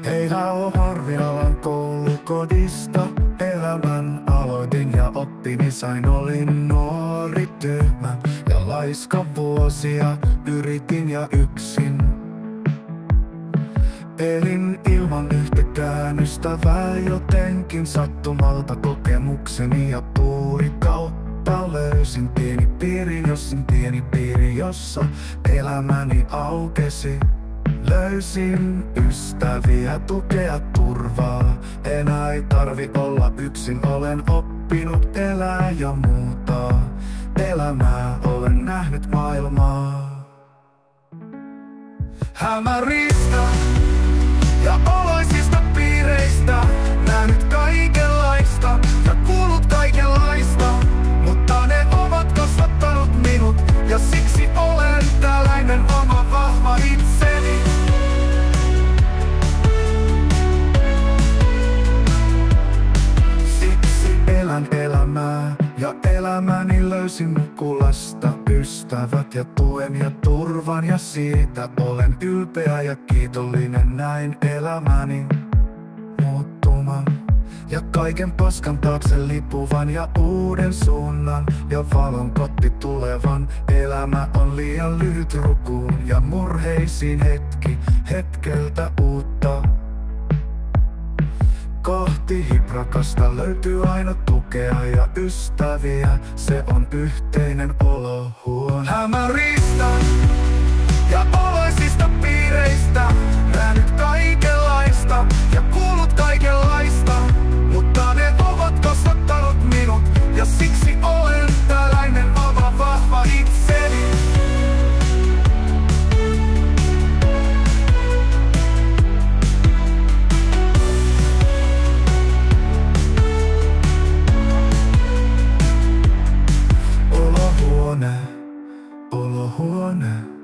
Heillä on Harvialan koulukodista. Elämän aloitin ja oppimisain olin nuori tyhmä ja laiska vuosia yritin ja yksin. Elin ilman yhtäkään ystävää, jotenkin sattumalta kokemukseni ja puuri kautta löysin pieni piiri, jossa elämäni aukesi. Löysin ystäviä, tukea, turvaa. Enää ei tarvi olla yksin, olen oppinut elää ja muuttaa elämää, olen nähnyt maailmaa hämäristä ja oloisista piireistä. Nähnyt kaikenlaista ja kuullut kaikenlaista, mutta ne ovat kasvattanut minut ja siksi olen tällainen oma vahva itseni. Siksi elän elämää ja elämäni löysin Mukulasta ystävät ja tuen ja turvan, ja siitä olen ylpeä ja kiitollinen. Näin elämäni muuttuman ja kaiken paskan taakse lipuvan ja uuden suunnan ja valon kotti tulevan. Elämä on liian lyhyt rukuun ja murheisiin hetkeltä uutta. Kohti hiprakasta löytyy aina tukea ja ystäviä, se on yhteinen olohuone. Hämäristä ja oloisista piireistä, nähnyt kaikenlaista ja kuullut kaikenlaista, mutta ne ovat kasvattanut minut ja siksi olen tällainen oma vahva itseni. Olohuone, olohuone.